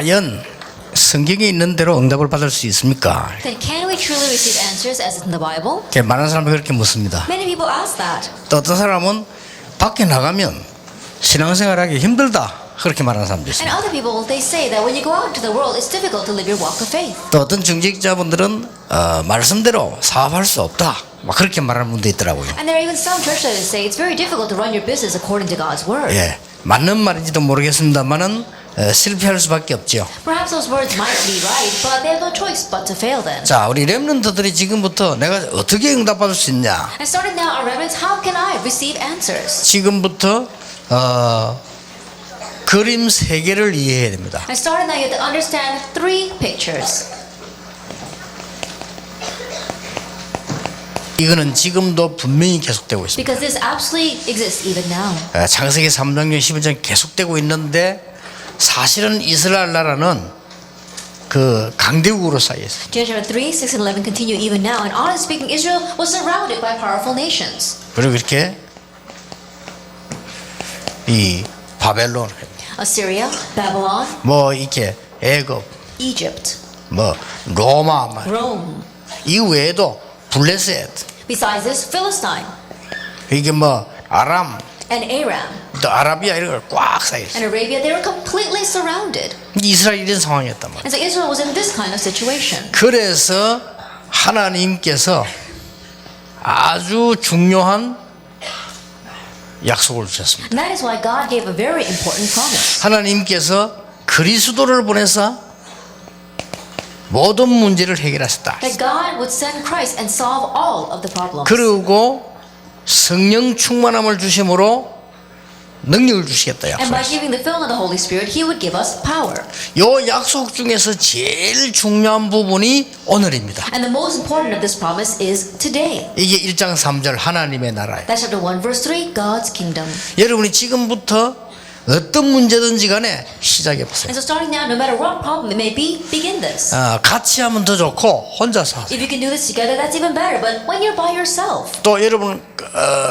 과연 성경에 있는 대로 응답을 받을 수 있습니까? Then can we truly receive answers as in the Bible? 많은 사람이 그렇게 묻습니다. Many people ask that. 또 어떤 사람은 밖에 나가면 신앙생활하기 힘들다 그렇게 말하는 사람도 And 있습니다. other people, they say that when you go out into the world, it's difficult to live your walk of faith. 또 어떤 중직자분들은 말씀대로 사업할 수 없다 막 그렇게 말하는 분도 있더라고요. And there are even some church leaders say it's very difficult to run your business according to God's word. 예, 맞는 말인지도 모르겠습니다만은 실패할 수밖에 없죠. Perhaps those words might be right, but they have no choice but to fail then. 자, 우리 렘넌트들이 지금부터 내가 어떻게 응답받을 수 있냐? And starting now, our remnants, how can I receive answers? 지금부터 그림 세 개를 이해해야 됩니다. And starting now, you have to understand three pictures. 이거는 지금도 분명히 계속되고 있습니다. Because this absolutely exists even now. 창세기 3장경 11장 계속되고 있는데 사실은 이스라엘 나라는 그 강대국으로 쌓여 있어요. Genesis 3, 6, and 11 continue even now. And honestly speaking, Israel was surrounded by powerful nations. 그리고 이렇게 이 바벨론, Assyria, Babylon, 뭐 이렇게 애굽, Egypt, 뭐 로마, Rome. 이 외에도 블레셋, Besides this, Philistine 이게 뭐 아람, and Aram 또 아라비아 이런 걸 꽉 쌓여 있어요. and Arabia, they were completely surrounded. 이스라엘이 이런 상황이었단 말이에요. And so Israel was in this kind of situation. 그래서 하나님께서 아주 중요한 약속을 주셨습니다. And that is why God gave a very important promise. 하나님께서 그리스도를 보내서 모든 문제를 해결하셨다. That God would send Christ and solve all of the problems. 그리고 성령 충만함을 주심으로 능력을 주시겠다 And by 약속했어요. giving the filling of the Holy Spirit, He would give us power. 요 약속 중에서 제일 중요한 부분이 오늘입니다. And the most important of this promise is today. 이게 1장 3절 하나님의 나라예요. That's chapter 1, verse 3, God's kingdom. 여러분이 지금부터 어떤 문제든지 간에 시작해 보세요. And so starting now, no matter what problem it may be, begin this. 같이 하면 더 좋고 혼자서 하세요. If you can do this together, that's even better. But when you're by yourself, 또 여러분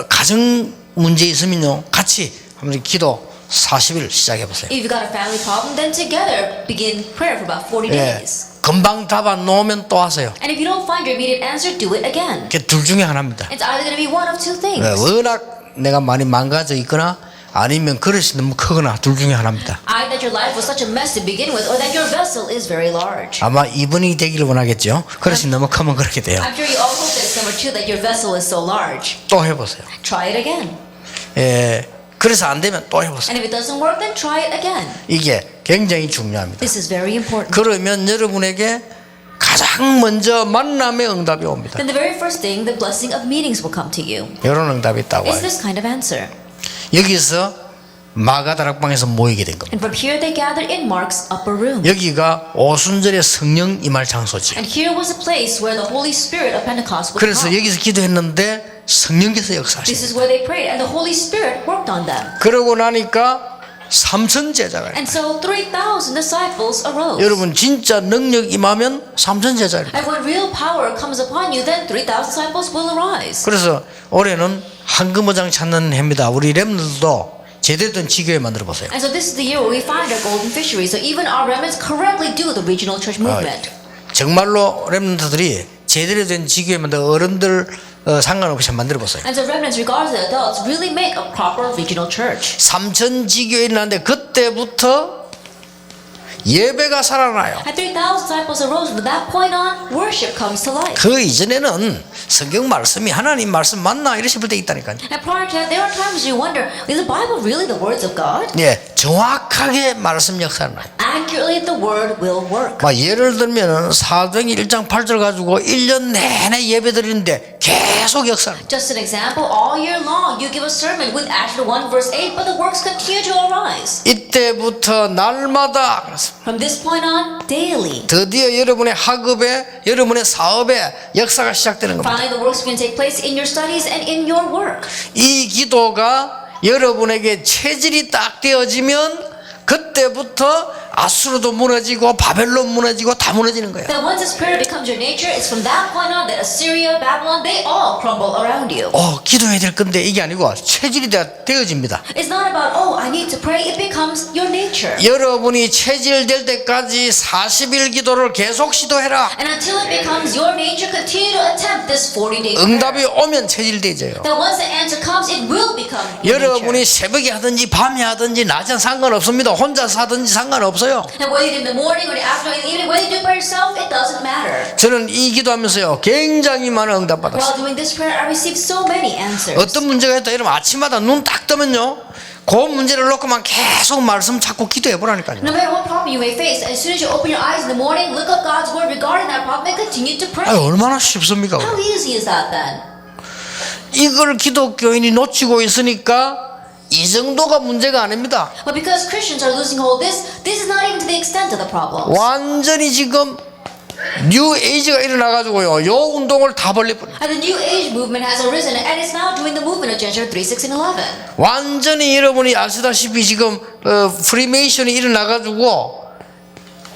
가정 문제 있으면요 같이 한번 기도 40일 시작해 보세요. if you've got a family problem, then together begin prayer for about 40 예, days. 금방 답 안 나오면 또 하세요. And if you don't find your immediate answer, do it again. 그게 둘 중에 하나입니다. It's either going to be one of two things. 워낙 내가 많이 망가져 있거나 아니면 그릇이 너무 크거나 둘 중에 하나입니다. Either that your life was such a mess to begin with, or that your vessel is very large. 아마 2번이 되기를 원하겠죠. 그릇이 너무 크면 그렇게 돼요. I'm sure you all hope that it's number two, that your vessel is so large. 또 해보세요. Try it again. 예, 그래서 안 되면 또 해보세요. And if it doesn't work, then try it again. 이게 굉장히 중요합니다. This is very important. 그러면 여러분에게 가장 먼저 만남의 응답이 옵니다. Then the very first thing, the blessing of meetings will come to you. 이런 응답이 있다고 It's 해요. this kind of answer. 여기서 마가다락방에서 모이게 된 겁니다. And from here they gathered in Mark's upper room. 여기가 오순절에 성령 임할 장소지. And here was a place where the Holy Spirit of Pentecost would 그래서 come. 여기서 기도했는데 성령께서 This 역사하시고 is where they prayed, and the Holy Spirit worked on them. 그러고 나니까 3천 제자가 And so 3,000 disciples arose. 여러분 진짜 능력 임하면 3천 제자입니다. And when real power comes upon you, then 3,000 disciples will arise. 그래서 올해는 황금어장 찾는 해입니다. 우리 렘들도 제대로 된 지교회 만들어 보세요. And so this is the year where we find our golden fishery. So even our remnants correctly do the regional church movement. 정말로 렘들들이 제대로 된 지교회 만들어 어른들 상관없이 만들어 보세요. And so remnants, regardless of the adults, really make a proper regional church. 3천 지교회 있는데 그때부터 예배가 살아나요. And 3,000 disciples arose. From that point on, worship comes to life. 그 이전에는 성경 말씀이 하나님 말씀 맞나 이러 싶을 때 있다니까요. And prior to that, there are times you wonder, is the Bible really the words of God? 예, 정확하게 말씀 역사를 나요. Accurately, the word will work. 막 예를 들면은 사도행전 1장 8절 가지고 1년 내내 예배 드리는데 계속 역사를. Just an example, all year long, you give a sermon with Acts 1 verse 8, but the works continue to arise. 이때부터 날마다 그렇습니다. From this point on, daily. 드디어 여러분의 학업에 여러분의 사업에 역사가 시작되는 겁니다. Finally, the works can take place in your studies and in your work. 이 기도가 여러분에게 체질이 딱 되어지면 그때부터 아수르도 무너지고 바벨론 무너지고 다 무너지는 거야. That once the spirit becomes your nature, it's from that point on that Assyria, Babylon, they all crumble around you. 기도해야 될 건데 이게 아니고 체질이 되어집니다. It's not about, oh, I need to pray. It becomes your nature. 여러분이 체질될 때까지 40일 기도를 계속 시도해라. And until it becomes your nature, continue to attempt this 40-day prayer. 응답이 오면 체질되져요. That once the answer comes, it will become your nature. 여러분이 새벽에 하든지 밤에 하든지 낮은 상관없습니다. 혼자서 하든지 상관없어요. And whether in the morning or the afternoon, in the evening, whether you do it by yourself, it doesn't matter. 저는 이 기도하면서요 굉장히 많은 응답 받았어요. While doing this prayer, I received so many answers. 어떤 문제가 있다 이러면 아침마다 눈 딱 뜨면요 그 문제를 놓고만 계속 말씀 찾고 기도해 보라니까요. No matter what problem you may face, as soon as you open your eyes in the morning, look up God's word regarding that problem and continue to pray. 얼마나 쉽습니까? How easy is that then? 이걸 기독교인이 놓치고 있으니까 이 정도가 문제가 아닙니다. But because Christians are losing hold of this is not even to the extent of the problem. 완전히 지금 뉴 에이지가 일어나가지고요 요 운동을 다 벌려버려. And the New Age movement has arisen and it's now doing the movement of Genesis 3, 6, and 11. 완전히 여러분이 아시다시피 지금 프리메이션이 일어나가지고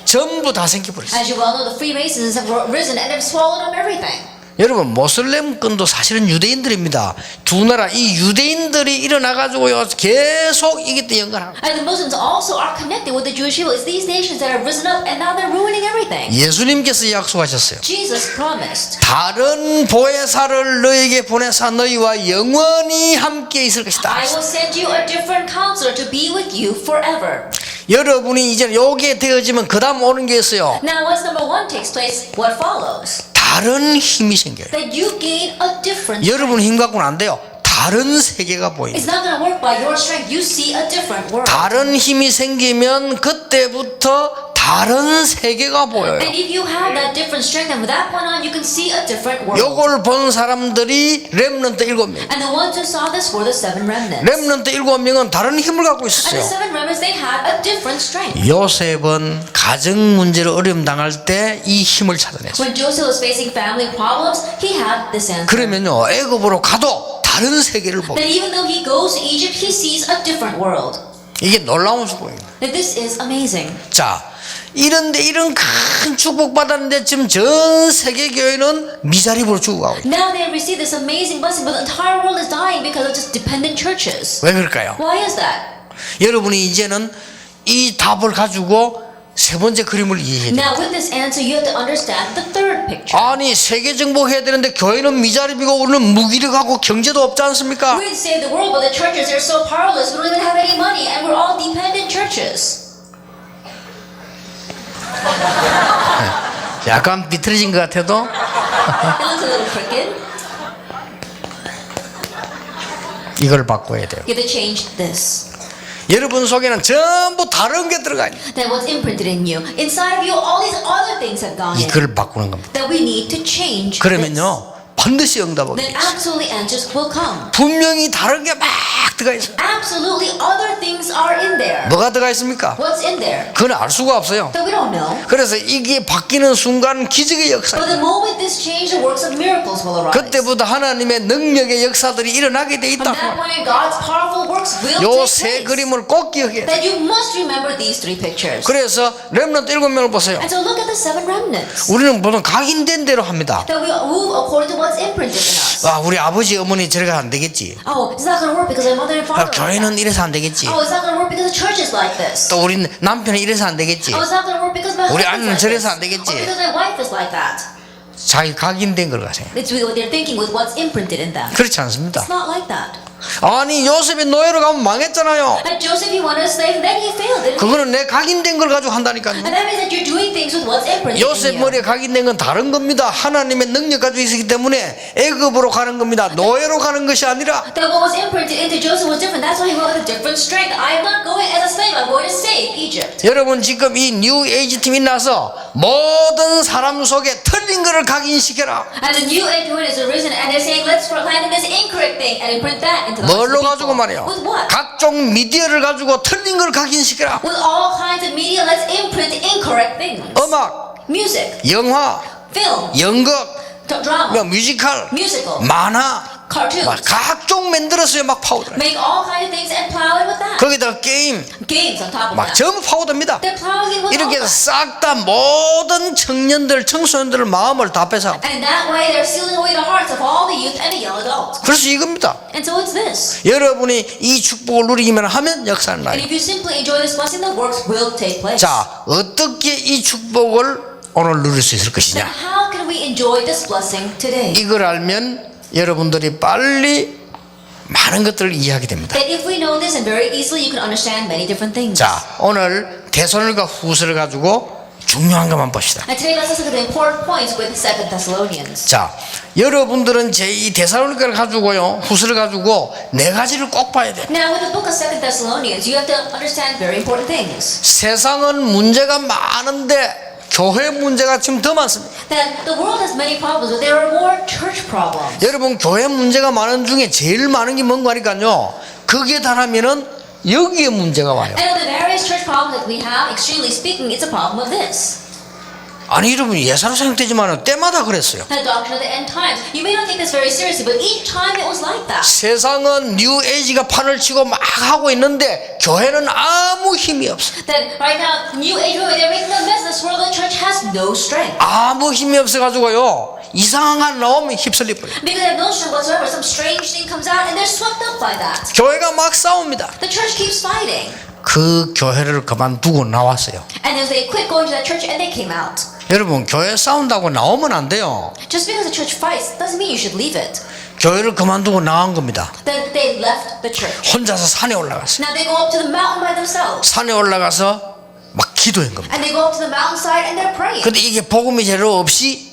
전부 다 생겨버렸어요. As you well know, the Freemasons have risen and have swallowed up everything. 여러분 모슬렘권도 사실은 유대인들입니다. 두 나라 이 유대인들이 일어나가지고요 계속 이게 때 연관하고. And the Muslims also are connected with the Jewish people. It's these nations that have risen up and now they're ruining everything. 예수님께서 약속하셨어요. Jesus promised. 다른 보혜사를 너에게 보내사 너희와 영원히 함께 있을 것이다. I will send you a different counselor to be with you forever. 여러분이 이제 요게 되어지면 그 다음 오는 게 있어요. Now once number one takes place, what follows? 다른 힘이 생겨요. That you gain a different 여러분 힘 갖고는 안 돼요. 다른 세계가 보입니다. It's not going to work by your strength. You see a different world. 다른 힘이 생기면 그때부터 다른 세계가 보여요. And if you have that different strength, and from that point on, you can see a different world. 요걸 본 사람들이 렘넌트 7명. And the ones who saw this were the seven remnants. 렘넌트 7명은 다른 힘을 갖고 And 있었어요. the seven remnants, they had a different strength. 요셉은 가정 문제로 어려움 당할 때 이 힘을 찾아냈어요. When Joseph was facing family problems, he had this answer. 그러면요 애굽으로 가도 다른 세계를 보고 That even though he goes to Egypt, he sees a different world. 이게 놀라운 수고입니다. That this is amazing. 자, 이런데 이런 큰 축복 받았는데 지금 전 세계 교회는 미자립으로 죽어가고 있다. Now they have received this amazing blessing, but the entire world is dying because of just dependent churches. 왜 그럴까요? Why is that? 여러분이 이제는 이 답을 가지고 세 번째 그림을 이해해야 돼요. Now with this answer, you have to understand the third picture. 아니 세계 정복해야 되는데 교회는 미자립이고 우리는 무기력하고 경제도 없지 않습니까? We're to save the world, but the churches are so powerless. We don't even have any money, and we're all dependent churches. 약간 비틀어진 것 같아도 It looks a little crooked. 이걸 바꿔야 돼요. You have to change this. 여러분 속에는 전부 다른 게 들어가 있는 Then what's imprinted in you? Inside of you, all these other things have gone in. 이걸 바꾸는 겁니다. That we need to change. 그러면요 반드시 응답하게 Then 돼요. absolutely answers will come. 분명히 다른 게 막 들어가 있어요. Absolutely other things are in there. 뭐가 들어가 있습니까? What's in there? 그건 알 수가 없어요. That we don't know. 그래서 이게 바뀌는 순간 기적의 But 역사. the moment this change, the works of miracles will arise. 그때부터 하나님의 능력의 역사들이 일어나게 돼 From 있다. that point, God's powerful works will 요 take 세 place. 그림을 꼭 기억해야 돼. That you must remember these three pictures. 그래서 렘넌트 7명을 보세요. And so look at the seven remnants. 우리는 보통 각인된 대로 합니다. That we move according to what's imprinted in us. 우리 아버지 어머니 저래가 안 되겠지. Oh, it's not going to work because my mother and father are like that. 교회는 이래서 안 되겠지. Oh, it's not going to work because the church is like this. 또 우리 남편은 이래서 안 되겠지. Oh, it's not going to work because my 우리 husband 아내는 is like this. 저래서 안 되겠지. Or because my wife is like that. 자기 각인된 걸 가세요. It's what they're thinking with what's imprinted in them. 그렇지 않습니다. It's not like that. 아니 요셉이 노예로 가면 망했잖아요. And Joseph, he wanted a slave, then he failed, didn't he? 그거는 내 각인된 걸 가지고 한다니까요. And that means that you're doing things with what's imprinted 요셉 in you. 머리에 각인된 건 다른 겁니다. 하나님의 능력 가지고 있기 때문에 애굽으로 가는 겁니다. 노예로 가는 것이 아니라 That what was imprinted into Joseph was different. That's why he went with a different strength. I am not going as a slave. I'm going to save Egypt. 여러분 지금 이 뉴 에이지 팀이 나서 모든 사람 속에 틀린 것을 각인시켜라. And the new age movement is arisen, and they're saying, let's proclaim this incorrect thing and imprint that into the hearts 뭘로 of the 가지고 people. 말이에요? With what? 각종 미디어를 가지고 틀린 걸 각인시켜라. With all kinds of media, let's imprint incorrect things. 음악, Music, 영화, film, 연극, drama, 뮤지컬, musical, 만화 cartoons. 막 각종 만들었어요. 막 파고들어요. Make all kinds of things and plow it with that. 거기다가 게임 Games on top of 막 that. 전부 파고듭니다. They're plowing it with all 이렇게 해서 that. 싹 다 모든 청년들, 청소년들의 마음을 다 뺏어. And that way they're sealing away the hearts of all the youth and the young adults. 그래서 이겁니다. And so it's this. 여러분이 이 축복을 누리기만 하면 역사는 나요. And if you simply enjoy this blessing, the works will take place. 자, 어떻게 이 축복을 오늘 누릴 수 있을 Then 것이냐? how can we enjoy this blessing today? 이걸 알면 여러분들이 빨리 많은 것들을 이해하게 됩니다. That if we know this, and very easily you can understand many different things. 자, 오늘 데살로니가 후서를 가지고 중요한 것만 봅시다. And today let's look at the important points with 2 Thessalonians. 자, 여러분들은 제 이 데살로니가를 가지고요, 후서를 가지고 네 가지를 꼭 봐야 돼. Now with the book of 2 Thessalonians, you have to understand very important things. 세상은 문제가 많은데 교회 문제가 지금 더 많습니다. That the world has many problems, but there are more church problems. 여러분, 교회 문제가 많은 중에 제일 많은 게 뭔가 하니까요, 거기에 달하면은 여기에 문제가 와요. And of the various church problems that we have, extremely speaking, it's a problem of this. 아니, 여러분, 예사로 생각되지만 때마다 그랬어요. The doctrine of the end times. You may not take this very seriously, but each time it was like that. 세상은 뉴 에이지가 판을 치고 막 하고 있는데 교회는 아무 힘이 없어. That right now, New Age movement, they're making a mess in this world, the church has no strength. 아무 힘이 없어가지고요, 이상한 거 나오면 휩쓸려 버려요. Because they have no strength whatsoever. Some strange thing comes out and they're swept up by that. 교회가 막 싸웁니다. The church keeps fighting. 그 교회를 그만두고 나왔어요. And then they quit going to that church and they came out. 여러분, 교회 싸운다고 나오면 안 돼요. Just because the church fights doesn't mean you should leave it. 교회를 그만두고 나간 겁니다. Then they left the church. 혼자서 산에 올라갔어요. Now they go up to the mountain by themselves. 산에 올라가서 막 기도한 겁니다. And they go up to the mountainside and they're praying. 근데 이게 복음이 제대로 없이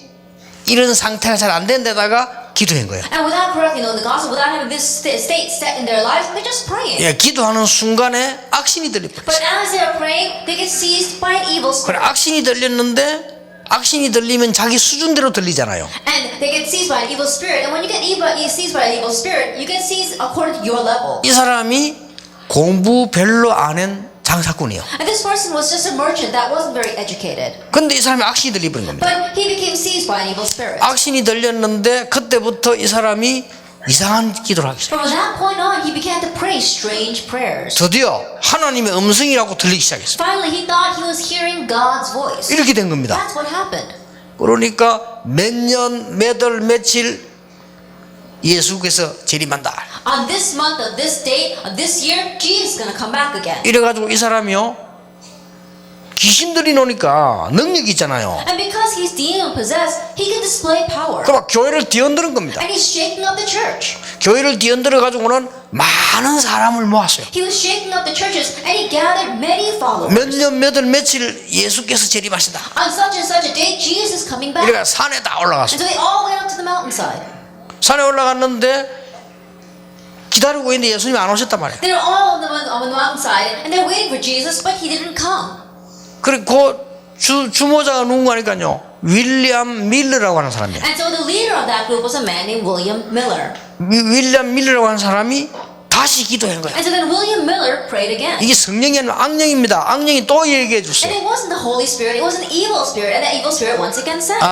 이런 상태가 잘 안 된 데다가 기도한 거예요. And without correctly knowing the gospel, without having this state set in their lives, they're just praying. 예, 기도하는 순간에 악신이 들려버렸어요. But as they're praying, they get seized by an evil 그래, spirit. 악신이 들렸는데 악신이 들리면 자기 수준대로 들리잖아요. And they get seized by an evil spirit. And when you get seized by an evil spirit, you get seized according to your level. 이 사람이 공부 별로 안 한 장사꾼이에요. And this person was just a merchant that wasn't very educated. 근데 이 사람이 악신이 들려버린 겁니다. But he became seized by an evil spirit. 악신이 들렸는데 그때부터 이 사람이 이상한 기도를 하기 시작해요. From that point on, he began to pray strange prayers. 드디어 하나님의 음성이라고 들리기 시작했어요. Finally, he thought he was hearing God's voice. 이렇게 된 겁니다. That's what happened. 그러니까 몇 년, 몇 월, 며칠 예수께서 재림한다. On this month, of this date, of this year, Jesus is going to come back again. 이래가지고 이 사람이요, 귀신들이 노니까 능력이 있잖아요. And because he's demon possessed, he can display power. 그럼 교회를 뒤흔드는 겁니다. And he's shaking up the church. 교회를 뒤흔들어 가지고는 많은 사람을 모았어요. He was shaking up the churches and he gathered many followers. 몇 년, 몇 월, 며칠 예수께서 재림하신다. On such and such a day, Jesus is coming back. 이래가 산에 다 And 올라갔어요. so they all went up to the mountainside. 산에 올라갔는데 기다리고 있는데 예수님이 안 오셨단 말이에요. They're all on the mountainside and they're waiting for Jesus, but he didn't come. 그리고 주모자가 누군가 하니까요, 윌리엄 밀러라고 하는 사람이에요. And so the leader of that group was a man named William Miller. 윌리엄 밀러라고 하는 사람이 다시 기도한 거예요. And so then William Miller prayed again. 이게 성령이 아니라 악령입니다. 악령이 또 얘기해 And 줬어요. it wasn't the Holy Spirit, it was an evil spirit. And that evil spirit once again says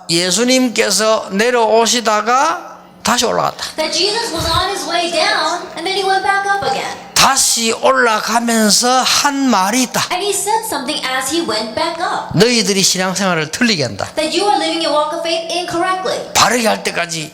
예수님께서 내려오시다가 다시 올라갔다. that Jesus was on his way down and then he went back up again. 다시 올라가면서 한 말이 있다. And he said something as he went back up. 너희들이 신앙생활을 틀리게 한다. That you are living your walk of faith incorrectly. 바르게 할 때까지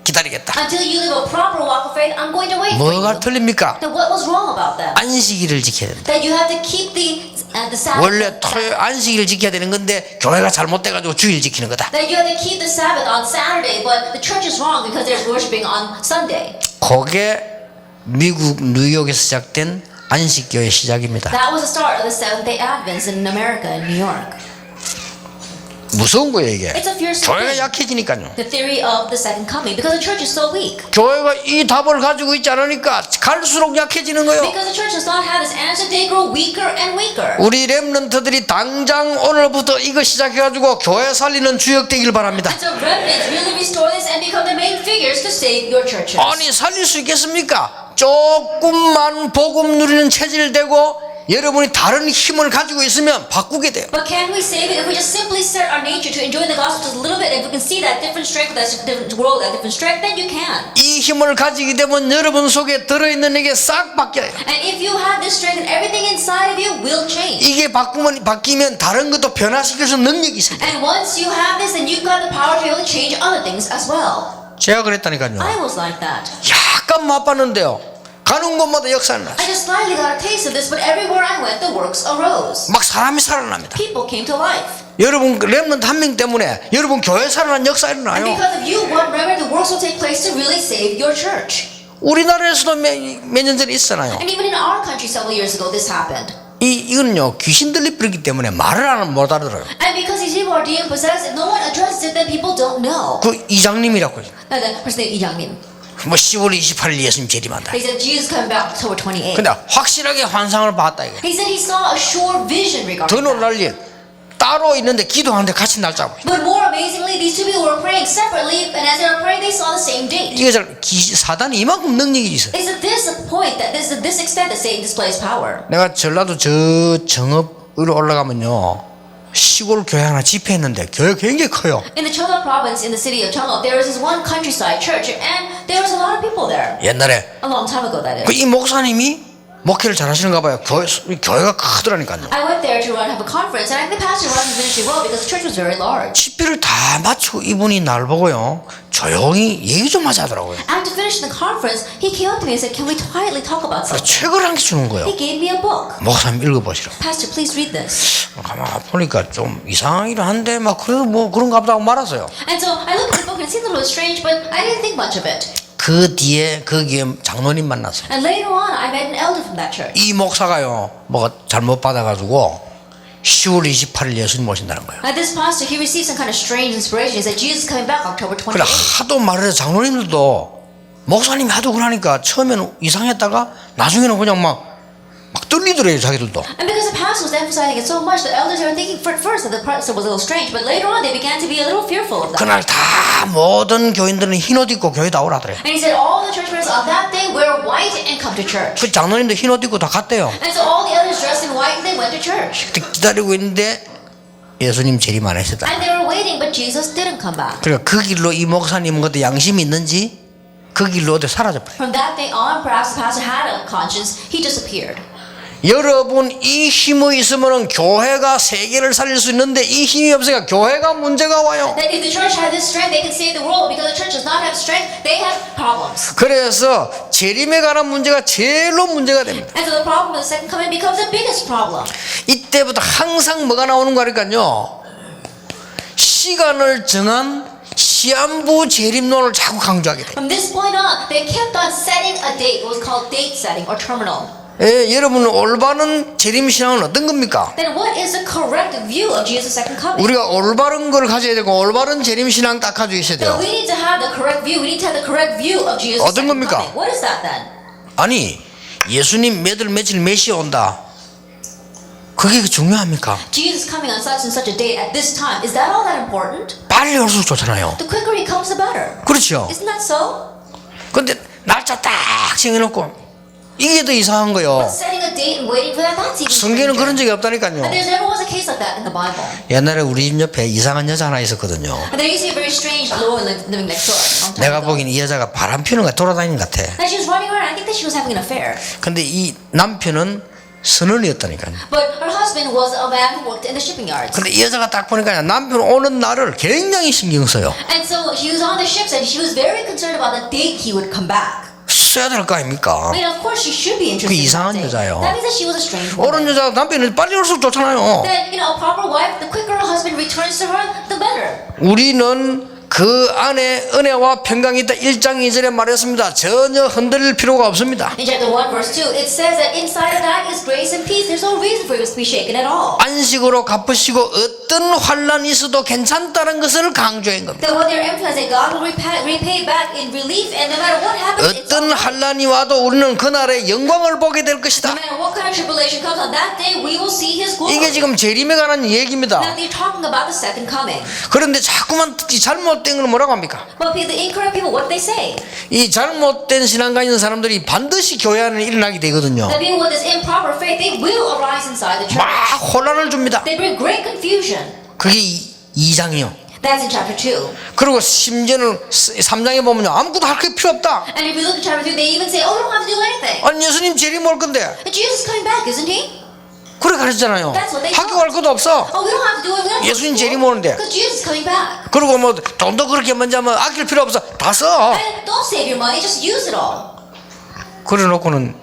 기다리겠다. Until you live a proper walk of faith, I'm going to wait for 뭐가 you. 틀립니까? Then what was wrong about that? 안식일을 지켜야 된다. That you have to keep the Sabbath. 원래 토요일 안식일을 지켜야 되는 건데 교회가 잘못돼가지고 주일 지키는 거다. That you have to keep the Sabbath on Saturday, but the church is wrong because they're worshiping on Sunday. 그게 미국 뉴욕에서 시작된 안식교의 시작입니다. That was the start of the Seventh-day Adventists in America, in New York. 무서운 거예요 이게. It's a fearsome 교회가 thing. 약해지니까요. The theory of the second coming, because the church is so weak. 교회가 이 답을 가지고 있지 않으니까 갈수록 약해지는 거예요. Because the church does not have this answer, they grow weaker and weaker. 우리 렘넌트들이 당장 오늘부터 이거 시작해가지고 교회 살리는 주역 되길 바랍니다. And so remnants really restore this and become the main figures to save your churches. 아니 살릴 수 있겠습니까? 조금만 복음 누리는 체질 되고 여러분이 다른 힘을 가지고 있으면 바꾸게 돼요. But can we save it if we just simply set our nature to enjoy the gospel just a little bit? If we can see that different strength, that different world, that different strength, then you can. 이 힘을 가지게 되면 여러분 속에 들어있는 이게 싹 바뀌어요. And if you have this strength, then everything inside of you will change. 이게 바뀌면 다른 것도 변화시킬 수 있는 능력이 있어요. And once you have this, then you've got the power to be able to change other things as well. 제가 그랬다니까요. I was like that. 약간 맛봤는데요. 가는 곳마다 역사는 났어요. I just slightly got a taste of this, but everywhere I went, the works arose. 막 사람이 살아납니다. People came to life. 여러분 렘넌트 한 명 때문에 여러분 교회 살아난 역사 And 일어나요. because of you, one remember, the works will take place to really save your church. 우리나라에서도 몇 년 전에 있었잖아요. And even in our country several years ago, this happened. 이거는요 귀신 들리버리기 때문에 말을 안 하면 못 알아들어요. And because these people are demon possessed, if no one addresses it, then people don't know. 그 이장님이라고 해요. The person named 이장님. 뭐 10월 28일 예수님 재림한다. He said Jesus coming back October 28th. 근데 확실하게 환상을 봤다 이게. He said he saw a sure vision 더 regarding that. 놀랄 일 따로 있는데 기도하는데 같이 날짜고. But more amazingly, these two people were praying separately, and as they were praying, they saw the same date. 이게 사단이 이만큼 능력이 있어요. It's at this point that this is this extent that Satan displays power. 내가 전라도 저 정읍으로 올라가면요 시골 교회 하나 집회했는데 교회 굉장히 커요. In the Cheongno province, in the city of Cheongno, there was this one countryside church, and there was a lot of people there. 옛날에 A long time ago, that is. 이 목사님이 목회를 잘하시는가 봐요. 교회가 크더라니까요. I went there to have a conference, and I think the pastor runs the ministry well because the church was very large. 집회를 다 마치고 이분이 날 보고요 조용히 얘기 좀 하자 하더라고요. After finishing the conference, he came up to me and said, "Can we quietly talk about something?" 책을 한 개 주는 거예요. He gave me a book. 목사님 읽어보시라고. Pastor, please read this. 가만 보니까 좀 이상하긴 한데 막 그래도 뭐 그런가 보다 하고 말았어요. And so I looked at the book and it seemed a little strange, but I didn't think much of it. 그 뒤에 거기에 장로님 만났어요. And later on, I met an elder from that church. 이 목사가요 뭐가 잘못 받아가지고 10월 28일 예수님 오신다는 거예요. At this pastor, he received some kind of strange inspiration. He said, Jesus is coming back October 그래 28th. 하도 말을 해서 장로님들도 목사님이 하도 그러니까 처음에는 이상했다가 나중에는 그냥 막 떨리더래요 자기들도. And because the pastor was emphasizing it so much, the elders were thinking at first that the pastor was a little strange, but later on they began to be a little fearful of that. 그날 다 모든 교인들은 흰옷 입고 교회 다 오라더래요. And he said all the church members on that day wear white and come to church. 그 장로님도 흰옷 입고 다 갔대요. And so all the elders dressed in white and they went to church. 기다리고 있는데 예수님 재림 안 하셨다. And they were waiting, but Jesus didn't come back. 그러니까 그 길로 이 목사님은 그때 양심이 있는지 그 길로 어디 사라져버려요. From that day on, perhaps the pastor had a conscience. He disappeared. 여러분 이 힘이 있으면 교회가 세계를 살릴 수 있는데 이 힘이 없으니까 교회가 문제가 와요. That if the church had this strength, they can save the world. Because the church does not have strength, they have problems. 그래서 재림에 관한 문제가 제일로 문제가 됩니다. And so the problem of the second coming becomes the biggest problem. 이때부터 항상 뭐가 나오는 거니까요. 시간을 정한 시한부 재림론을 자꾸 강조하게 돼요. From this point on, they kept on setting a date. It was called date setting or terminal. 예, 여러분 올바른 재림 신앙은 어떤 겁니까? Then what is the correct view of Jesus' second coming? 우리가 올바른 걸 가져야 되고 올바른 재림 신앙 딱 가지고 있어야 So 돼요. we need to have the correct view. We need to have the correct view of Jesus' 어떤 second 겁니까? coming. What is that then? 아니 예수님 몇월 며칠 몇 시에 온다. 그게 중요합니까? Jesus coming on such and such a date at this time. Is that all that important? 빨리 올수록 좋잖아요. The quicker he comes, the better. 그렇죠. Isn't that so? 근데 날짜 딱 정해놓고 이게 더 이상한 거요. Setting a date and waiting for that, that's even 성경에는 그런 stranger. 적이 없다니까요. And there never was a case like that in the Bible. 옛날에 우리 집 옆에 이상한 여자 하나 있었거든요. And there used to be a very strange Lord living next door. a long time 내가 ago. 보기엔 이 여자가 바람 피는 거 돌아다니는 것 같아. And she was running around. I think that she was having an affair. 근데 이 남편은 선원이었다니까요. But her husband was a man who worked in the shipping yards. 근데 이 여자가 딱 보니까 남편 오는 날을 굉장히 신경 써요. And so she was on the ships and she was very concerned about the date he would come back. 써야 될 거 아닙니까? I mean, of course she should be interested in 이상한 that date. 여자예요. That means that she was a strange 오는 woman. 여자 남편이 빨리 올수록 좋잖아요. Then, a proper wife, the quicker her husband returns to her, the better. 우리는 그 안에 은혜와 평강이 있다. 1장 2절에 말했습니다. 전혀 흔들릴 필요가 없습니다. In chapter 1 verse 2, it says that inside of that is grace and peace. There's no reason for you to be shaken at all. 안식으로 갚으시고 어떤 환란이 있어도 괜찮다는 것을 강조한 겁니다. That what they're emphasizing, God will repay back in relief, and no matter what happens, it's 어떤 all right. 환란이 와도 우리는 그날의 영광을 보게 될 것이다. No matter what kind of tribulation comes on that day, we will see His glory. 이게 지금 재림에 관한 얘기입니다. Now they're talking about the second coming. 그런데 자꾸만 잘못 잘못된 걸 뭐라고 합니까? But the incorrect people, what they say? 이 잘못된 신앙가 있는 사람들이 반드시 교회 안에 일어나게 되거든요. The people with this improper faith, they will arise inside the 막 church. 혼란을 줍니다. They bring great confusion. 그게 2장이요. That's in chapter 2. 그리고 심지어는 3장에 보면요, 아무것도 할 게 필요 없다. And if you look at chapter 3, they even say, oh, we don't have to do anything. 아니 예수님 재림 올 건데 But Jesus is coming back, isn't he? 그래 가르쳤잖아요. That's what they 학교 갈 것도 없어. Oh, we don't have to do it. We don't have to 예수님 do 재림 it. 오는데. Because Jesus is coming back. 그리고 뭐 돈도 그렇게 먼저 하면 아낄 필요 없어. 다 써. And don't save your money, just use it all. 그래 놓고는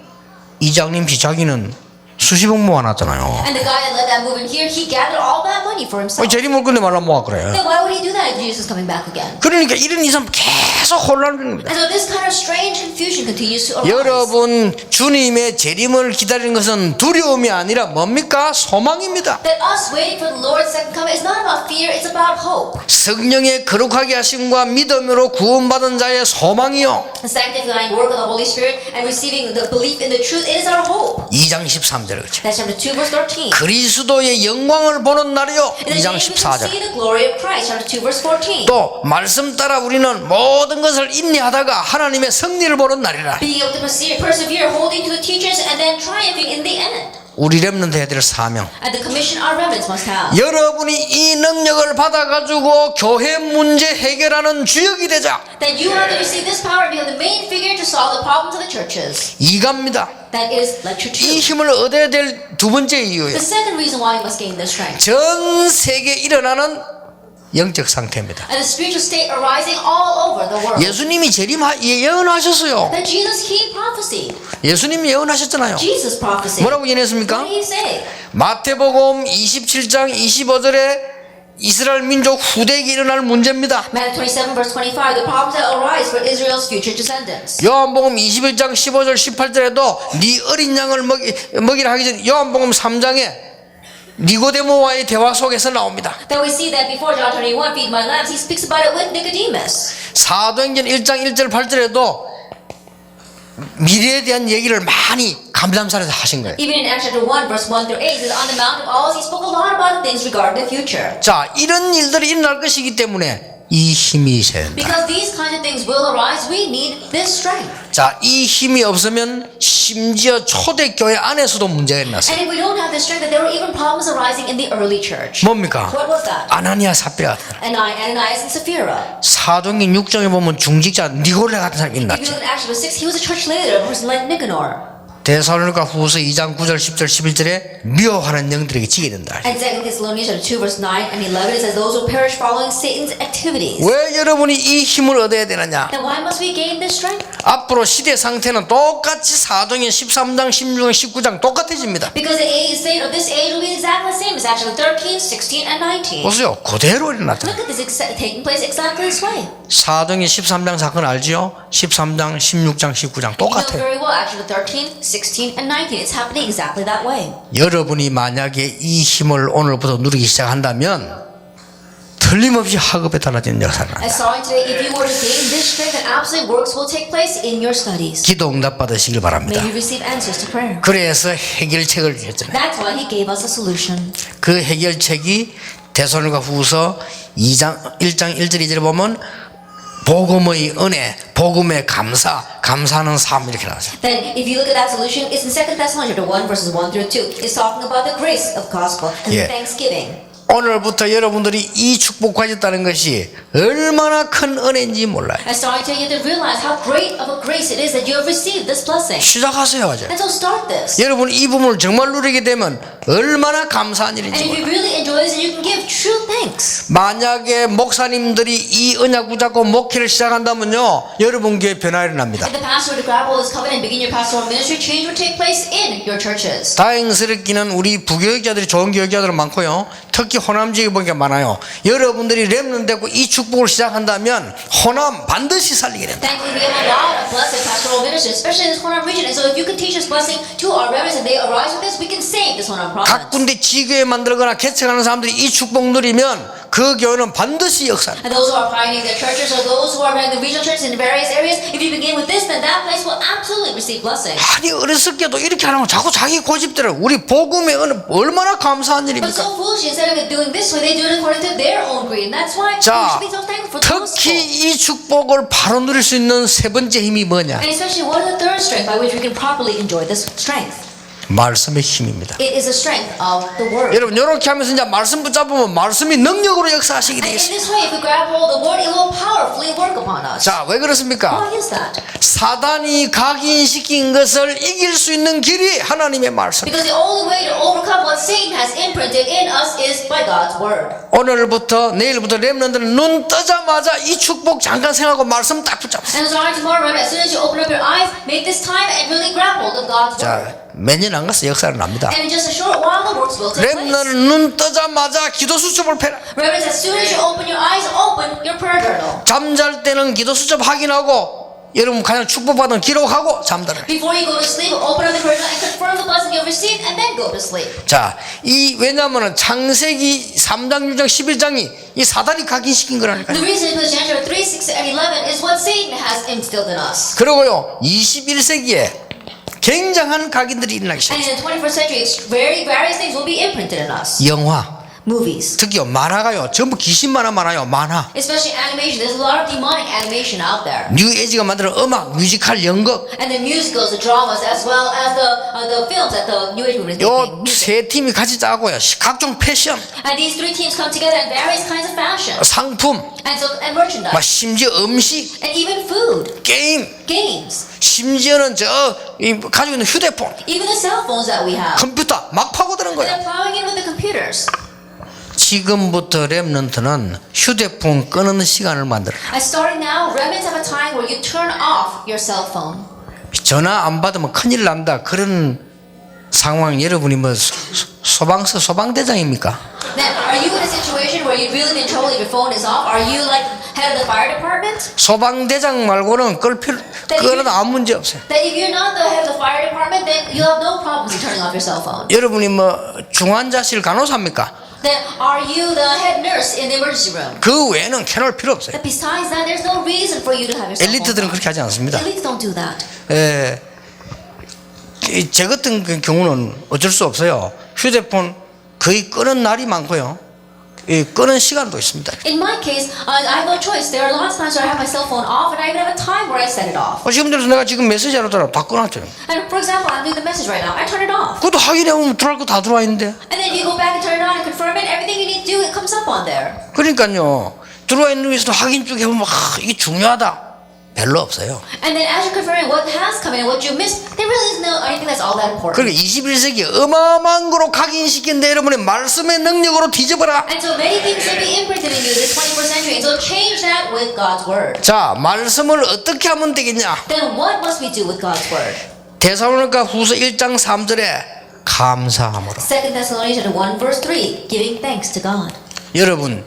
이장님 비자기는 수십억 모아놨잖아요. And the guy that led that movement here, he gathered all that money for himself. 재림 올 건데 말라 모아 그래. Then why would he do that if Jesus is coming back again? 그러니까 이런 이상 계속 혼란을 줍니다. And so this kind of strange confusion continues to arise. 여러분 주님의 재림을 기다리는 것은 두려움이 아니라 뭡니까? 소망입니다. That us waiting for the Lord's second coming is not about fear, it's about hope. 성령의 거룩하게 하심과 믿음으로 구원받은 자의 소망이요. The sanctifying work of the Holy Spirit and receiving the belief in the truth, it is our hope. 2장 13절 그렇죠. That's chapter 2, verse 13. 그리스도의 영광을 보는 날이요. In the 2장 day we can 14절. see the glory of Christ, chapter 2, verse 14. 또 말씀 따라 우리는 모든 것을 인내하다가 하나님의 승리를 보는 날이라. Being able to persevere, holding to the teachers, and then triumphing in the end. 우리 렘넌트 해야 될 사명. And the commission our remnants must have. 여러분이 이 능력을 받아가지고 교회 문제 해결하는 주역이 되자. That you have to receive this power and become the main figure to solve the problems of the churches. 이갑니다. That is lecture 이 2. 힘을 얻어야 될 두 번째 이유예요. The second reason why you must gain this strength. 전 세계에 일어나는 영적 상태입니다. And the spiritual state arising all over the world. 예수님이 예언하셨어요. That Jesus, he prophesied. 예수님이 예언하셨잖아요. Jesus prophesied. 뭐라고 예언했습니까? What did he say? 마태복음 27장 25절에 이스라엘 민족 후대에게 일어날 문제입니다. Matthew 27 verse 25, the problems that arise for Israel's future descendants. 요한복음 21장 15절 18절에도 네 어린 양을 먹이라 하기 전에 요한복음 3장에 니고데모와의 대화 속에서 나옵니다. Then we see that before John 21, feed my lambs, he speaks about it with Nicodemus. 사도행전 1장 1절 8절에도 미래에 대한 얘기를 많이 감람산에서 하신 거예요. Even in Acts chapter 1 verse 1 through 8, it says, on the Mount of Olives, he spoke a lot about the things regarding the future. 자, 이런 일들이 일어날 것이기 때문에 이 힘이 있어야 된다. Because these kinds of things will arise, we need this strength. 자, 이 힘이 없으면 심지어 초대교회 안에서도 문제가 일어났어요. And if we don't have this strength, then there were even problems arising in the early church. 뭡니까? What was that? 아나니아 삽비라. Ananias and Sapphira. 사도행전 6장에 보면 중직자 니골레 같은 사람이 If you 일어났죠. look at Acts chapter 6, he was a church leader, a person like Nicanor. 데살로니가 후서 2장 9절 10절 11절에 미워하는 영들에게 지게 된다. And 2 Thessalonians chapter 2 verse 9 and 11, it says, those who perish following Satan's activities. 왜 여러분이 이 힘을 얻어야 되느냐? Then why must we gain this strength? 앞으로 시대 상태는 똑같이 사도행전 13장 16장 19장 똑같아집니다. Because the state of this age will be exactly the same as Acts 13, 16, and 19. 보세요. 그대로 일어났다. Look at this taking place exactly this way. 사도행전 13장 사건 알지요? 13장 16장 19장 You know 똑같아요. very well, Acts 13, 16, and 19. It's happening exactly that way. 여러분이 만약에 이 힘을 오늘부터 누리기 시작한다면 틀림없이 학업에 달라지는 역사가 As 난다. starting today, if you were to gain this strength, then absolute works will take place in your studies. 기도 응답 받으시길 바랍니다. May you receive answers to prayer. 그래서 해결책을 주셨잖아요. That's why he gave us a solution. 그 해결책이 데살로니가 후서 1장 1절 2절에 보면 복음의 은혜, 복음의 감사, 감사하는 삶 이렇게 나와요. Then, if you look at that solution, it's in 2 Thessalonians chapter 1 verses 1 through 2. It's talking about the grace of gospel and Yeah. thanksgiving. 오늘부터 여러분들이 이 축복 가졌다는 것이 얼마나 큰 은혜인지 몰라요. And starting today, you have to realize how great of a grace it is that you have received this blessing. 시작하세요, 이제. And so start this. 여러분 이 부분을 정말 누리게 되면 얼마나 감사한 And 일인지 if you 몰라요. really enjoy this, you can give true thanks. 만약에 목사님들이 이 언약 붙잡고 목회를 시작한다면요, 여러분 교회 변화 일어납니다. If the pastor were to grab hold of this covenant and begin your pastoral ministry, change will take place in your churches. 다행스럽기는 우리 부교육자들이 좋은 교육자들 많고요. 특히 호남 지역에 보니까 많아요. 여러분들이 렘넌트 되고 이 축복을 시작한다면 호남 반드시 살리게 된다. Thankfully, we have a lot of blessed pastoral ministers, especially in this Honam region. And so if you can teach this blessing to our remnants and they arise with this, we can save this Honam 각 province. 군데 지교회 만들거나 개척하는 사람들이 이 축복 누리면 그 교회는 반드시 역사합니다. And those who are pioneering their churches or those who are running the regional churches in various areas, if you begin with this, then that place will absolutely receive blessing. 아니 어렸을게도 이렇게 하는 거 자꾸 자기 고집대로 우리 복음의 은혜 얼마나 감사한 But 일입니까? so foolish, instead of doing this way, they do it according to their own greed. And that's why we 자, should be so thankful for the gospel. 특히 이 축복을 바로 누릴 수 있는 세 번째 힘이 뭐냐? And especially, what is the third strength by which we can properly enjoy this strength? 말씀의 힘입니다. It is the strength of the word. 여러분 이렇게 하면서 이제 말씀 붙잡으면 말씀이 능력으로 역사하시게 And in 되겠습니다. this way, if we grab hold of the word, it will powerfully work upon us. 자, 왜 그렇습니까? Why is that? 사단이 각인시킨 것을 이길 수 있는 길이 하나님의 말씀. Because the only way to overcome what Satan has imprinted in us is by God's word. 오늘부터 내일부터 렘넌트는 눈 뜨자마자 이 축복 잠깐 생각하고 말씀 딱 붙잡았어요. And starting tomorrow, remember, as soon as you open up your eyes, make this time and really grab hold of God's word. 자, 몇 년 안 가서 역사는 납니다. And in just a short while, the works will take place. 렘넌트는 눈 뜨자마자 기도 수첩을 펴라. Remember, as soon as you open your eyes, open your prayer journal. 잠잘 때는 기도 수첩 확인하고 여러분 그냥 축복받은 기록하고 잠들어요. Before you go to sleep, open up the prayer journal and confirm the blessing you've received, and then go to sleep. 자, 이 왜냐하면 창세기 3장, 6장, 11장이 이 사단이 각인시킨 거라니까요. The reason is Genesis 3, 6, and 11 is what Satan has instilled in us. 그리고요 21세기에 굉장한 각인들이 일어나기 And 시작했어요. in the 21st century, various things will be imprinted in us. 영화, Movies. 특히 만화가요 전부 귀신 만화 많아요. 만화, Especially animation. There's a lot of demonic animation out there. 뉴에이지가 만드는 음악, 뮤지컬, 연극 And the musicals, the dramas, as well as the films that the New Age movement is 요 making. 세 팀이 같이 짜고요 각종 패션, And these three teams come together in various kinds of fashion. 상품, And merchandise. 막 심지어 음식, And even food. 게임, Games. 심지어는 가지고 있는 휴대폰, Even the cell phones that we have. 컴퓨터 막 파고드는 거예요. They're plowing in with the computers. 지금부터 렘넌트는 휴대폰 끊는 시간을 만들어. And starting now, remnants have a time where you turn off your cell phone. 전화 안 받으면 큰일 난다. 그런 상황 여러분이 뭐 소방대장입니까? Then, are you in a situation where you'd really be in trouble if your phone is off? Are you like head of the fire department? 소방대장 말고는 끄는 아무 문제 없어요. That if you're not the head of the fire department, then you have no problems in turning off your cell phone. 여러분이 뭐 중환자실 간호사입니까? Then, are you the head nurse in the emergency room? 그 외에는 켜놓을 필요 없어요. But besides that, there's no reason for you to have your cell phone. 엘리트들은 on. 그렇게 하지 않습니다. Elites don't do that. 제 같은 경우는 어쩔 수 없어요. 휴대폰 거의 끄는 날이 많고요. 끄는 시간도 있습니다. In my case, I have no choice. There are lots of times where I have my cell phone off, and I even have a time where I set it off. 지금 들어서 내가 지금 메시지 하러 들어 다 꺼놨죠. And for example, I'm doing the message right now. I turn it off. 그것도 확인해보면 들어갈 거 다 들어와 있는데. And then you go back and turn it on and confirm it. Everything you need to do, it comes up on there. 그러니까요. 들어와 있는 위에서도 확인 쭉 해보면 이게 중요하다. 별로 없어요. And then as you're confirming what has come in and what you missed, there really isn't anything that's all that important. 그리고 21세기 어마어마한 거로 각인시킨데 여러분의 말씀의 능력으로 뒤집어라. And so many things will be imprinted in you this 21st century. And so change that with God's word. 자, 말씀을 어떻게 하면 되겠냐? Then what must we do with God's word? 데살로니가 후서 1장 3절에 감사함으로. 2 Thessalonians 1 verse 3, giving thanks to God. 여러분,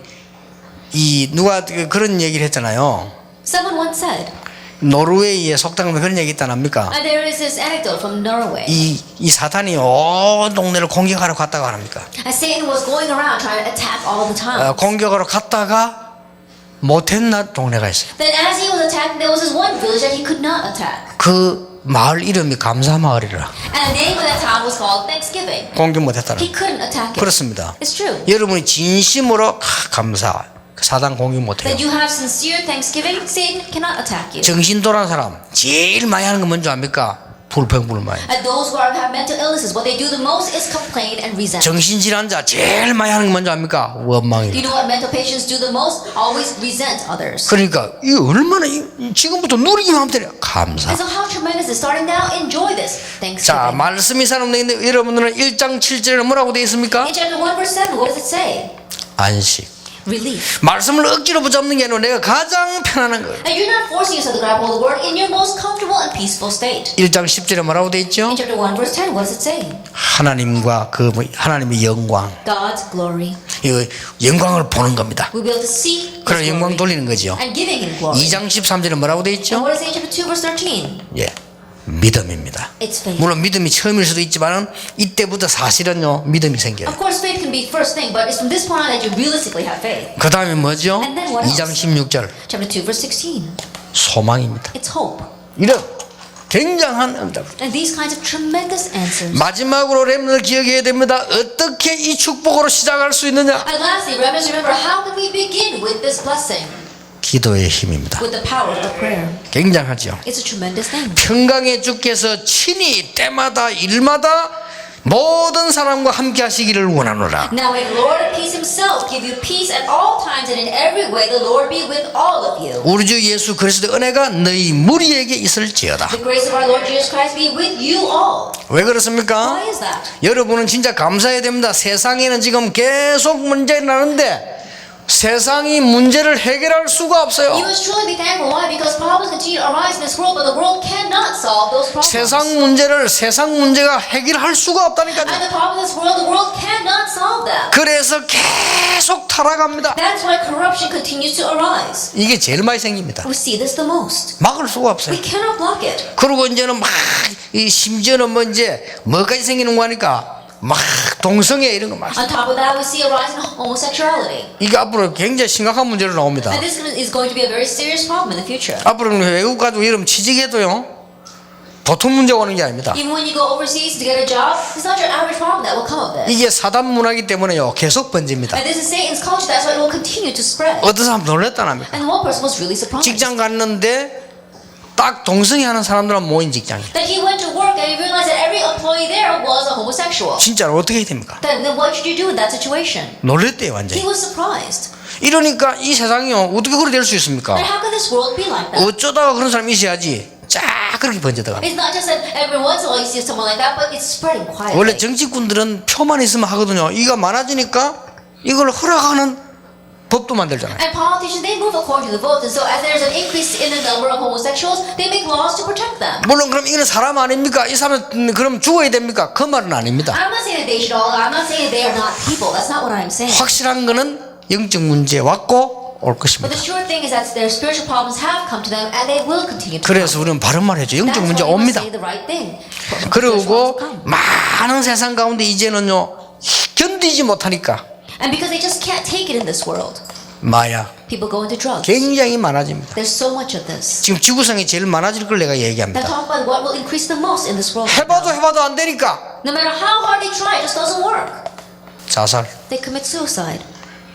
누가 그런 얘기를 했잖아요. Someone once said, 노르웨이의 속담에 그런 얘기 있다 납니까? there is this anecdote from Norway. 이 사탄이 온 동네를 공격하러 갔다가 합니까? As Satan was going around trying to attack all the time. 공격하러 갔다가 못했나 동네가 있어요. Then as he was attacking, there was this one village that he could not attack. 그 마을 이름이 감사마을이라. And the name of that town was called Thanksgiving. 공격 못했다는. He couldn't attack it. 그렇습니다. It's true. 여러분이 진심으로 감사. 사단 공격 못해요. That you have sincere thanksgiving, Satan cannot attack you. 정신 돌아온 사람 제일 많이 하는 건 뭔지 압니까? 불평불만. And those who have mental illnesses, what they do the most is complain and resent. 정신질환자 제일 많이 하는 건 뭔지 압니까? You 원망입니다. know what mental patients do the most? Always resent others. 그러니까 이 얼마나 지금부터 누리기만 하면 돼요. 감사. And so how tremendous is starting now? Enjoy this 자, Thanksgiving. 말씀이 사람인데 여러분들은 1장 7절에 뭐라고 되어 있습니까? In chapter 1 verse 7, what does it say? 안식. Relief. 말씀을 억지로 붙잡는 게 아니라 내가 가장 편안한 거예요. And you're not forcing yourself to grab hold of the word in your most comfortable and peaceful state. 1장 10절에 뭐라고 되어 있죠? In chapter 1 verse 10, what does it say? 하나님과 하나님의 영광. God's glory. 이 영광을 보는 겁니다. We'll be able to see His 그런 영광 glory 돌리는 거죠. and giving Him glory. 2장 13절에 뭐라고 되어 And 있죠? what does it say in chapter 2 verse 13? 예, 믿음입니다. It's faith. 물론 믿음이 처음일 수도 있지만은 이때부터 사실은요 믿음이 생겨요. Of course, faith can be first thing, but it's from this point on that you realistically have faith. 그 다음에 뭐죠? And then what else? 2장 16절 Chapter 2 verse 16. 소망입니다. It's hope. 이런 굉장한 응답. And these kinds of tremendous answers. 마지막으로 렘넌트를 기억해야 됩니다. 어떻게 이 축복으로 시작할 수 있느냐? And lastly, remember, how can we begin with this blessing? 기도의 힘입니다. With the power of prayer. 굉장하죠. It's a tremendous thing. 평강의 주께서 친히 때마다 일마다 모든 사람과 함께 하시기를 원하노라. Now may the Lord of peace himself give you peace at all times and in every way the Lord be with all of you. 우리 주 예수 그리스도의 은혜가 너희 무리에게 있을지어다. The grace of our Lord Jesus Christ be with you all. 왜 그렇습니까? Why is that? 여러분은 진짜 감사해야 됩니다. 세상에는 지금 계속 문제가 나는데 세상이 문제를 해결할 수가 You 없어요. must truly be thankful. Why? Because problems continue to arise in this world, but the world cannot solve those problems. 세상 문제가 해결할 수가 없다니까요. And the problem of this world, the world cannot solve that. 그래서 계속 타락합니다. That's why corruption continues to arise. 이게 제일 많이 생깁니다. We see this the most. 막을 수가 없어요. We cannot block it. 그리고 이제는 막 이 심지어는 뭐 이제 뭐까지 생기는 거 하니까 막 동성애 이런 거 막. On top of that, we see a rise in homosexuality. 이게 앞으로 굉장히 심각한 문제로 나옵니다. And this is going to be a very serious problem in the future. 앞으로는 외국 가도 이러면 취직해도요 보통 문제가 오는 게 아닙니다. Even when you go overseas to get a job, it's not your average problem that will come of this. 이게 사단 문화이기 때문에요 계속 번집니다. And this is Satan's culture, that's why it will continue to spread. 어떤 사람 놀랬다랍니까? And one person was really surprised 직장 갔는데 딱 동성애 하는 사람들만 모인 직장이. that he went to work and he realized that every employee there was a homosexual. 진짜로 어떻게 해야 됩니까? Then what should you do in that situation? 놀랬대요 He 완전히. was surprised. 이러니까 이 세상이요 어떻게 그렇게 될 수 있습니까? And how can this world be like that? 어쩌다가 그런 사람이 있어야지 쫙 그렇게 번져들어가. It's not just that every once in a while you see someone like that, but it's spreading quietly. 원래 정치꾼들은 표만 있으면 하거든요. 이가 많아지니까 이걸 허락하는 법도 만들잖아요. And politicians, they move according to the votes, and so as there's an increase in the number of homosexuals, they make laws to protect them. 물론 그럼 이거는 사람 아닙니까? 이 사람은 그럼 죽어야 됩니까? 그 말은 아닙니다. I'm not saying that they should all. I'm not saying that they are not people. That's not what I'm saying. 확실한 거는 영적 문제 왔고 올 But 것입니다. the sure thing is that their spiritual problems have come to them, and they will continue to 그래서 come. 우리는 바른 말 해줘. 영적 That's 문제 why we must 옵니다. say the right thing. Spiritual 그리고 problems will come. 많은 세상 가운데 이제는요 견디지 못하니까 And because they just can't take it in this world, 마약 people go into drugs. 굉장히 많아집니다. There's so much of this. 지금 지구상이 제일 많아질 걸 내가 Now 얘기합니다. talk about what will increase the most in this world. right 해봐도 now. 안 되니까 No matter how hard they try, it just doesn't work. 자살. They commit suicide.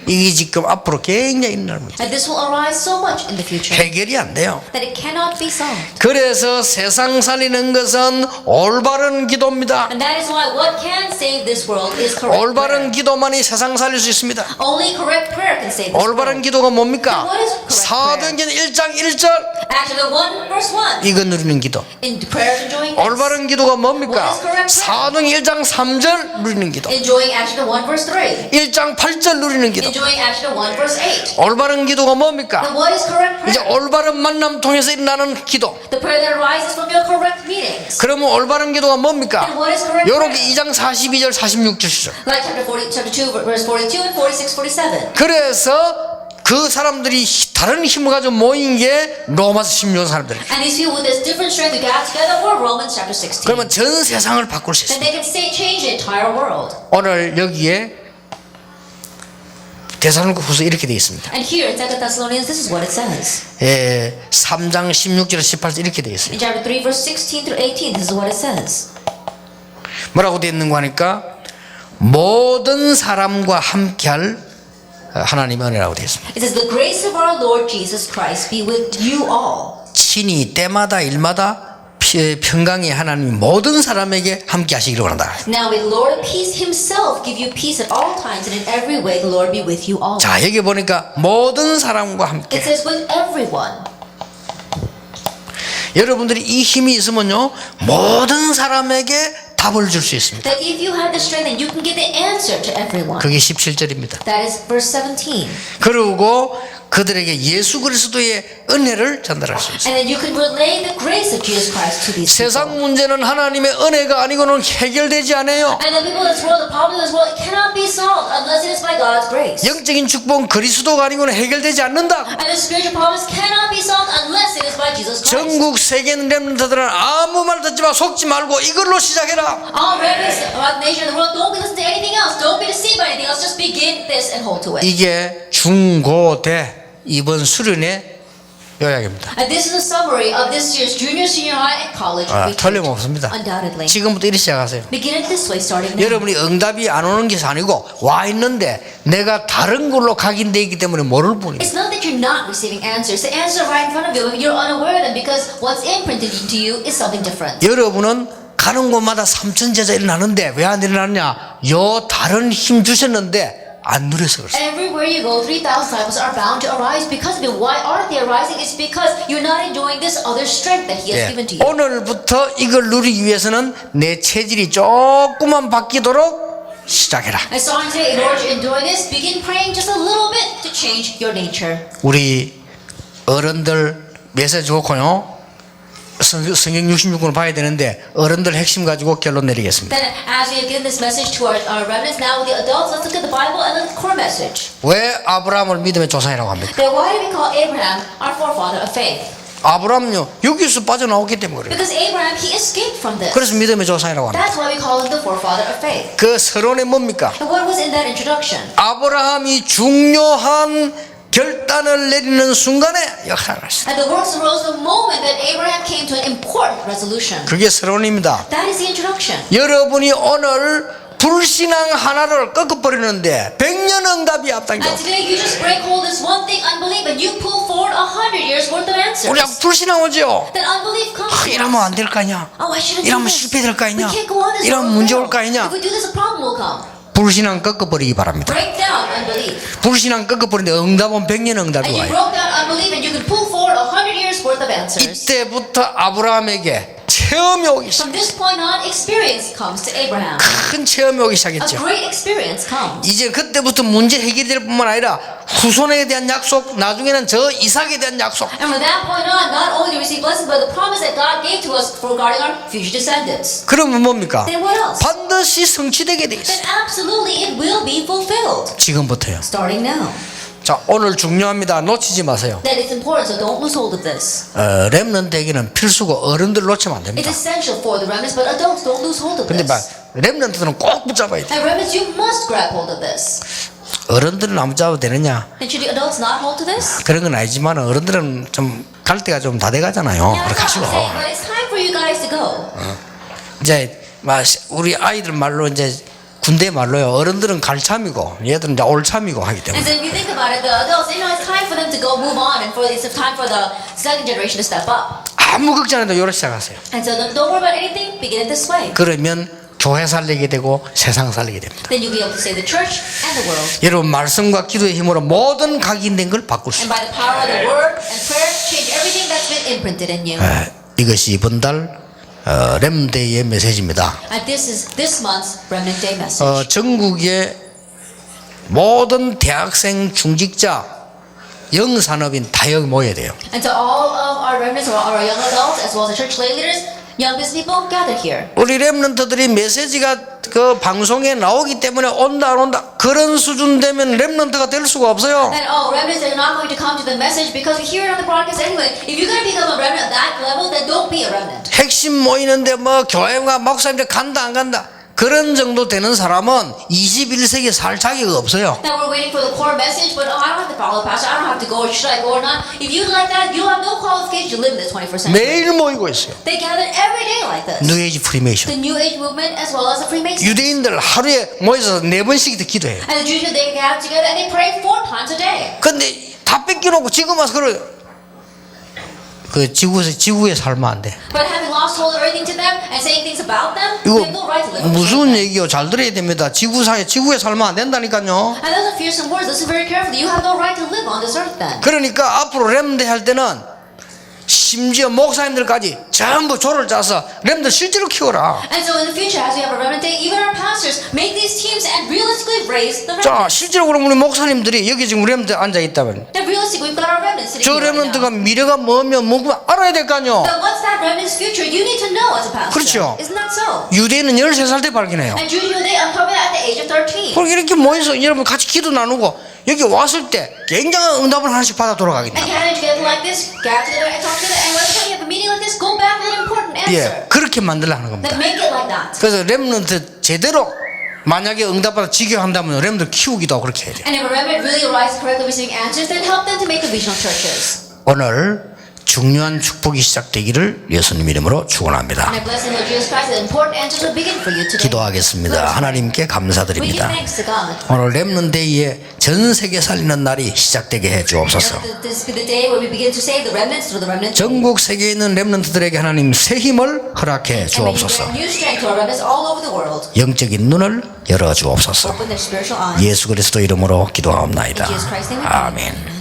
이게 지금 앞으로 굉장히 일어날 문제. And this will arise so much in the future 해결이 안 돼요. that it cannot be solved. 그래서 세상 살리는 것은 올바른 기도입니다. And that is why what can save this world is correct 올바른 prayer. 기도만이 세상 살릴 수 있습니다. Only correct prayer can save this 올바른 world. 기도가 뭡니까? What is correct 사도행전 1장 1절 Acts chapter 1 verse 1. 이거 누리는 기도. In prayer is enjoying this. 올바른 기도가 뭡니까? What is correct prayer? 사도행전 1장 3절 누리는 기도. Enjoying Acts chapter 1 verse 3. 1장 8절 누리는 기도. Enjoying Acts chapter 1 verse 8. 올바른 기도가 Then 뭡니까? what is correct 이제 prayer? 올바른 만남 통해서 일어나는 기도. The prayer that arises from your correct meetings. 그러면 올바른 기도가 뭡니까? And what is correct 요렇게 prayer? 2장 42절 46절. Like chapter 2 verse 42 and 46 47. 그래서 그 사람들이 다른 힘을 가지고 모인 게 로마서 16년 사람들이에요. And these people with this different strength who got together were Romans chapter 16. 그러면 전 세상을 바꿀 수 Then 있어요. they can say, change the entire world. 오늘 여기에 데살로니가 후서 이렇게 되어 있습니다. And here in 2 Thessalonians, this is what it says. 3장 16절 18절 이렇게 되어 있어요. In chapter 3 verse 16 through 18, this is what it says. 뭐라고 되어 있는 거 하니까 모든 사람과 함께할 하나님의 은혜라고 되어 있습니다. It says, the grace of our Lord Jesus Christ be with you all. 친히 때마다 일마다 평강의 하나님이 모든 사람에게 함께 하시기를 원한다. Now may the Lord of peace himself give you peace at all times, and in every way the Lord be with you all. 자, 여기 보니까 모든 사람과 함께. It says with everyone. 여러분들이 이 힘이 있으면요 모든 사람에게 답을 줄 수 있습니다. That if you have the strength, then you can give the answer to everyone. 그게 17절입니다. That is verse 17. 그리고 그들에게 예수 그리스도의 은혜를 전달할 수 있어요. And then you can relay the grace of Jesus Christ to these 세상 people. 문제는 하나님의 은혜가 아니고는 해결되지 않아요. And the people in this world, the problem in this world, it cannot be solved unless it is by God's grace. 영적인 축복은 그리스도가 아니고는 해결되지 않는다. And the spiritual problems cannot be solved unless it is by Jesus Christ. 전국 세계 렘넌트들은 아무 말 듣지 마, 속지 말고 이걸로 시작해라. All remnants about the nation of the world, don't listen to anything else. Don't be deceived by anything else. Just begin this and hold to it. 이게 중고대 이번 수련의 요약입니다. And this is a summary of this year's junior, senior high, and college. 틀림없습니다. Undoubtedly. 지금부터 이렇게 시작하세요. Begin it this way, starting now. 여러분이 응답이 안 오는 게 아니고 와 있는데 내가 다른 걸로 각인되어 있기 때문에 모를 뿐이에요. It's not that you're not receiving answers. The answers are right in front of you. You're unaware of them because what's imprinted into you is something different. 여러분은 가는 곳마다 삼천제자 일어나는데 왜 안 일어나느냐? 요 다른 힘 주셨는데 안 누려서 그렇습니다. Everywhere you go, 3,000 disciples are bound to arise because of it. Why aren't they arising? It's because you're not enjoying this other strength that He has given to you. 오늘부터 이걸 누리기 위해서는 내 체질이 조금만 바뀌도록 시작해라. And starting today, in order to enjoy this, begin praying just a little bit to change your nature. 우리 어른들 메시지 좋고요. 성경 66권을 봐야 되는데 어른들 핵심 가지고 결론 내리겠습니다. Then, as we have given this message to our remnants, now with the adults, let's look at the Bible and look at the core message. 왜 아브라함을 믿음의 조상이라고 합니까? Then, why do we call Abraham our forefather of faith? 아브라함요 여기서 빠져나오기 때문에 그래요. Because Abraham, he escaped from this. 그래서 믿음의 조상이라고 합니다. That's why we call him the forefather of faith. 그 서론에 뭡니까? And what was in that introduction? 아브라함이 중요한 결단을 내리는 순간에 역사를 했어요. And the works arose the moment that Abraham came to an important resolution. 그게 서론입니다. That is the introduction. 여러분이 오늘 불신앙 하나를 꺾어버리는데 100년 응답이 앞당겨. And today you just break hold this one thing, unbelief, and you pull forward 100 years worth of answers. 우리 불신앙 오죠. Then unbelief comes. 이러면 안 될 거 아니야. Oh, I shouldn't do 이러면 this. 실패될 거 We 아니야. can't go on this. 이러면 road. 문제 올 거 아니냐. If we do this, a problem will come. 불신앙 꺾어버리기 바랍니다. Break down unbelief. 불신앙 꺾어버리는데 응답은 100년 응답이 And you 와요. broke down unbelief, and you can pull forward 100 years worth of answers. 이때부터 아브라함에게 체험이 오기 시작. From this point on, experience comes to Abraham. 큰 체험이 오기 A 시작했죠. great experience comes. 이제 그때부터 문제 해결될 뿐만 아니라 후손에 대한 약속, 나중에는 저 이삭에 대한 약속. And from that point on, not only do we receive blessings, but the promise that God gave to us regarding our future descendants. 그러면 뭡니까? Then what else? 반드시 성취되게 돼 있어. Then absolutely it will be fulfilled. 지금부터요. Starting now. 자, 오늘 중요합니다. 놓치지 마세요. That is important, so don't lose hold of this. 렘넌트에게는 필수고 어른들 놓치면 안 It's 됩니다. essential for the remnants, but adults don't lose hold of 근데 막 this. 렘넌트들은 꼭 붙잡아야 돼. And remnants, you must grab hold of this. 어른들은 안 붙잡아도 되느냐? And should the adults not hold to this? 그런 건 아니지만 어른들은 좀 갈 때가 좀 다 돼가잖아요. Yeah, 그렇게 that's 하시고 what I'm saying, but it's time for you guys to go. 이제 막 우리 아이들 말로 이제 군대 말로요. 어른들은 갈참이고 얘들은 이제 올참이고 하기 때문에. And so if you think about it, the adults, it's time for them to go move on, and it's time for the second generation to step up. 아무 걱정 안 해도 요렇게 시작하세요. And so don't worry about anything, begin it this way. 그러면 교회 살리게 되고 세상 살리게 됩니다. Then you'll be able to save the church and the world. 여러분 말씀과 기도의 힘으로 모든 각인된 걸 바꿀 수 And by the power of the word and prayer, change everything that's been imprinted in you. 있어요. 이것이 이번 달 렘데이의 메시지입니다. And this is this month's Remnant Day message. 전국의 모든 대학생 중직자 영산업인 다 여기 모여야 돼요. And to all of our remnants, or our young adults, as well as the church lay leaders, young business people, gather here. 우리 렘넌트들이 메시지가 그 방송에 나오기 때문에 온다 안 온다 그런 수준 되면 렘넌트가 될 수가 없어요. And remnants are not going to come to the message because we hear it on the broadcast anyway. If you're going to become a remnant at that level, then don't be a remnant. 핵심 모이는데 뭐 교회가 목사님들 간다 안 간다 그런 정도 되는 사람은 21세기에 살 자격이 없어요. Now we're waiting for the core message, but I don't have to follow the pastor. I don't have to go, or should I go or not? If you like that, you have no qualification to live in the 21st century. 매일 모이고 있어요. They gather every day like this. 뉴에이지 프리메이션. The New Age movement as well as the Freemasons. 유대인들 하루에 모여서 4번씩 기도해요. And the Jews, they gather together and they pray 4 times a day. 근데 다 뺏겨놓고 지금 와서 그래. 그 지구에 살면 안 돼. But having lost hold of everything to them and saying things about them, 이거 we have no right to live. 무슨 얘기요? 잘 들어야 됩니다. 지구에 살면 안 된다니까요. And those are fearsome words. Listen very carefully. You have no right to live on this earth then. 그러니까 앞으로 렘드 할 때는 심지어 목사님들까지 전부 조를 짜서 렘드 실제로 키워라. And so in the future, as we have a remnant day, even our pastors make these teams and realistically raise the 자, remnant. 실제로 그럼 우리 목사님들이 여기 지금 렘드 앉아 있다면 And realistically, we've got our remnants sitting 저 here right 렘드가 now. 미래가 뭐면 뭐고 알아야 될 거 아니요. But what's that remnant's future? You need to know as a pastor. 그렇죠. Isn't that so? 유대인은 13살 때 발견해요. And Judy, they uncovered at the age of 13. 그리고 이렇게 모여서 여러분 같이 기도 나누고 여기 왔을 때 굉장한 응답을 하나씩 받아 돌아가겠다. And gathering together like this, gather together and talk together, and when you have a meeting like this, go back with an important answer. 예, 그렇게 만들려 하는 겁니다. Then make it like that. 그래서 렘넌트 제대로 만약에 응답받아 직역한다면 렘넌트 키우기도 하고 그렇게 해야 돼요. And if a remnant really arises correctly receiving answers, then help them to make the regional churches. 오늘 중요한 축복이 시작되기를 예수님 이름으로 축원합니다. And I bless in the Lord Jesus Christ that important answers will begin for you today. 기도하겠습니다. 하나님께 We give 감사드립니다. thanks to God. 오늘 렘넌트데이에 전 세계 살리는 날이 시작되게 해 주옵소서. This be the day where we begin to save the remnants through the remnant. 전국 세계에 있는 렘넌트들에게 하나님 새 힘을 허락해 And may you 주옵소서. grant new strength to our remnants all over the world. 영적인 눈을 열어 주옵소서. Open their spiritual eyes. 예수 그리스도 이름으로 기도하옵나이다. In Jesus Christ's name we pray. 아멘.